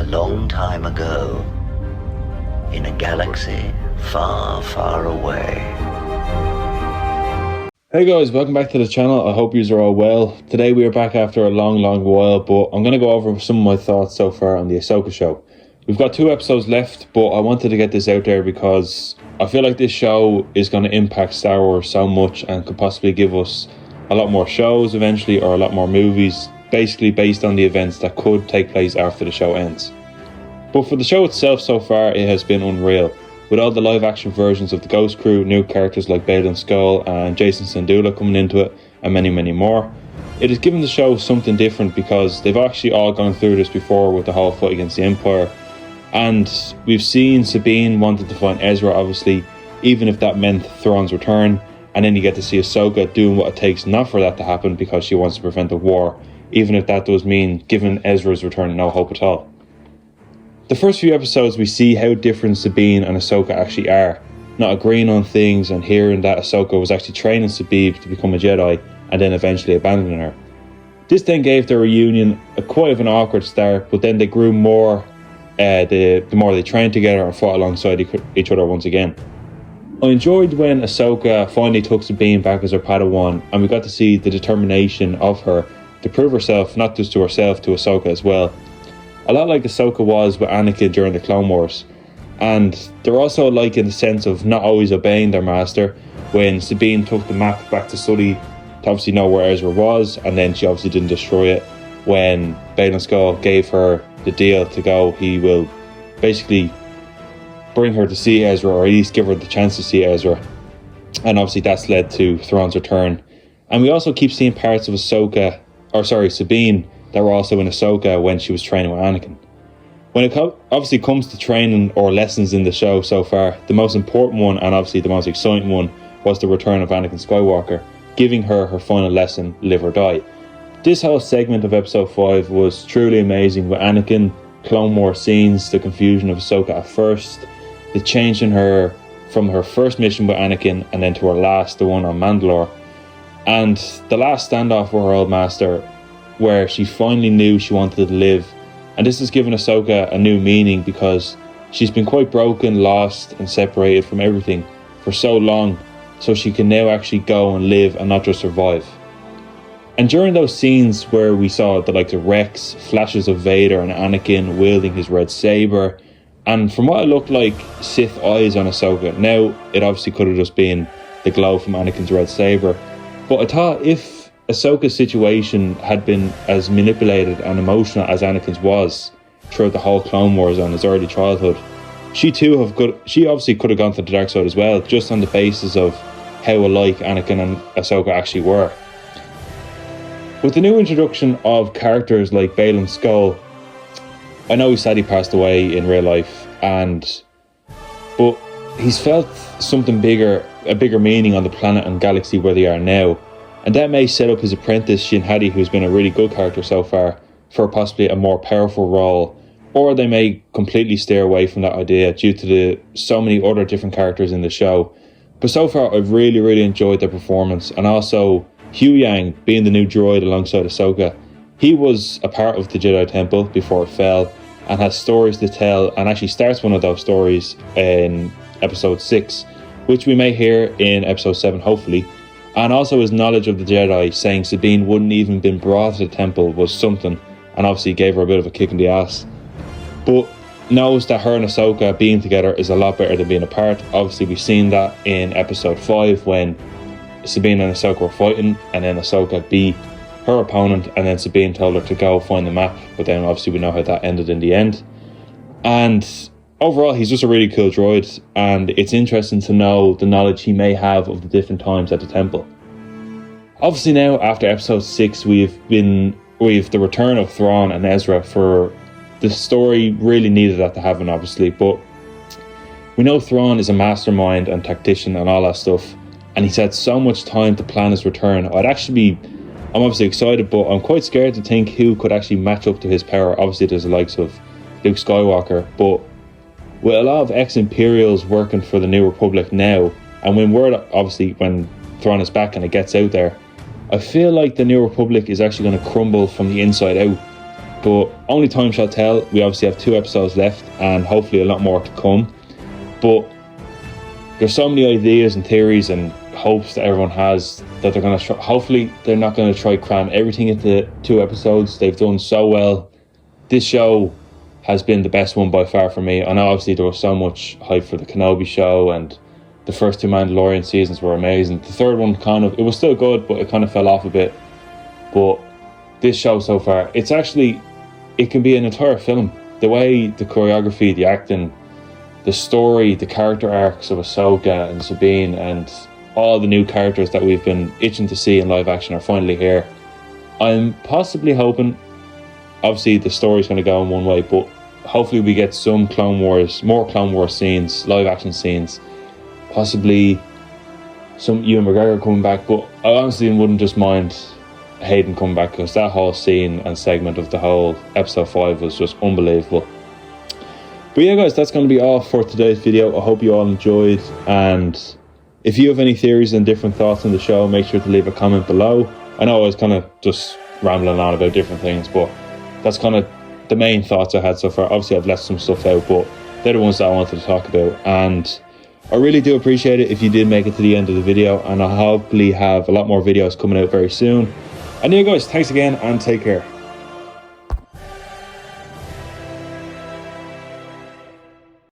A long time ago, in a galaxy far, far away. Hey guys, welcome back to the channel. I hope you are all well. Today we are back after a long while, but I'm going to go over some of my thoughts so far on the Ahsoka Show. We've got 2 episodes left, but I wanted to get this out there because I feel like this show is going to impact Star Wars so much and could possibly give us a lot more shows eventually, or a lot more movies, basically based on the events that could take place after the show ends. But for the show itself so far, it has been unreal. With all the live action versions of the Ghost Crew, new characters like Baylan Skoll and Jason Syndulla coming into it, and many more, it has given the show something different because they've actually all gone through this before with the whole fight against the Empire. And we've seen Sabine wanted to find Ezra, obviously, even if that meant Thrawn's return. And then you get to see Ahsoka doing what it takes not for that to happen because she wants to prevent a war, even if that does mean giving Ezra's return no hope at all. The first few episodes we see how different Sabine and Ahsoka actually are, not agreeing on things and hearing that Ahsoka was actually training Sabine to become a Jedi and then eventually abandoning her. This then gave their reunion quite of an awkward start, but then they grew more the more they trained together and fought alongside each other once again. I enjoyed when Ahsoka finally took Sabine back as her Padawan, and we got to see the determination of her to prove herself, not just to herself, to Ahsoka as well. A lot like Ahsoka was with Anakin during the Clone Wars. And they're also alike in the sense of not always obeying their master. When Sabine took the map back to Sully to obviously know where Ezra was, and then she obviously didn't destroy it. When Baylan Skoll gave her the deal to go, he will basically bring her to see Ezra, or at least give her the chance to see Ezra. And obviously that's led to Thrawn's return. And we also keep seeing parts of Sabine that were also in Ahsoka when she was training with Anakin. When it obviously comes to training or lessons in the show so far, the most important one, and obviously the most exciting one, was the return of Anakin Skywalker, giving her final lesson, live or die. This whole segment of episode 5 was truly amazing, with Anakin, Clone Wars scenes, the confusion of Ahsoka at first, the change in her from her first mission with Anakin and then to her last, the one on Mandalore, and the last standoff with her old master, where she finally knew she wanted to live. And this has given Ahsoka a new meaning because she's been quite broken, lost and separated from everything for so long, so she can now actually go and live and not just survive. And during those scenes where we saw the likes of Rex, flashes of Vader and Anakin wielding his red saber, and from what it looked like Sith eyes on Ahsoka, now it obviously could have just been the glow from Anakin's red saber, but I thought if Ahsoka's situation had been as manipulated and emotional as Anakin's was throughout the whole Clone Wars and his early childhood, she obviously could have gone to the dark side as well, just on the basis of how alike Anakin and Ahsoka actually were. With the new introduction of characters like Baylan Skoll, I know he sadly passed away in real life, but he's felt something bigger, a bigger meaning on the planet and galaxy where they are now. And that may set up his apprentice Shin Hati, who's been a really good character so far, for possibly a more powerful role, or they may completely steer away from that idea due to so many other different characters in the show. But so far I've really enjoyed their performance, and also Hu Yang being the new droid alongside Ahsoka. He was a part of the Jedi Temple before it fell and has stories to tell, and actually starts one of those stories in episode 6, which we may hear in episode 7 hopefully. And also his knowledge of the Jedi, saying Sabine wouldn't even been brought to the temple, was something, and obviously gave her a bit of a kick in the ass. But knows that her and Ahsoka being together is a lot better than being apart. Obviously we've seen that in episode 5 when Sabine and Ahsoka were fighting, and then Ahsoka beat her opponent, and then Sabine told her to go find the map, but then obviously we know how that ended in the end. And overall, he's just a really cool droid, and it's interesting to know the knowledge he may have of the different times at the temple. Obviously now, after episode 6, we've the return of Thrawn and Ezra. For the story really needed that to happen, obviously, but we know Thrawn is a mastermind and tactician and all that stuff, and he's had so much time to plan his return. I'm obviously excited, but I'm quite scared to think who could actually match up to his power. Obviously there's the likes of Luke Skywalker, but with a lot of ex-Imperials working for the New Republic now, and when Thrawn is back and it gets out there, I feel like the New Republic is actually going to crumble from the inside out. but only time shall tell. We obviously have 2 episodes left and hopefully a lot more to come. But there's so many ideas and theories and hopes that everyone has that they're going to hopefully they're not going to try cram everything into 2 episodes. They've done so well. This show has been the best one by far for me. I know obviously there was so much hype for the Kenobi show, and the first 2 Mandalorian seasons were amazing. The third one it was still good, but it kind of fell off a bit. But this show so far, it can be an entire film. The way, the choreography, the acting, the story, the character arcs of Ahsoka and Sabine, and all the new characters that we've been itching to see in live action are finally here. I'm possibly hoping, obviously the story's going to go in one way, but hopefully we get some more Clone Wars scenes, live action scenes, possibly some Ewan McGregor coming back. But I honestly wouldn't just mind Hayden coming back, because that whole scene and segment of the whole episode 5 was just unbelievable. But yeah guys, that's going to be all for today's video. I hope you all enjoyed, and if you have any theories and different thoughts on the show, make sure to leave a comment below. I know I was kind of just rambling on about different things, but that's kind of the main thoughts I had so far. Obviously I've left some stuff out, but they're the ones that I wanted to talk about, and I really do appreciate it if you did make it to the end of the video, and I'll hopefully have a lot more videos coming out very soon. And yeah guys, thanks again and take care.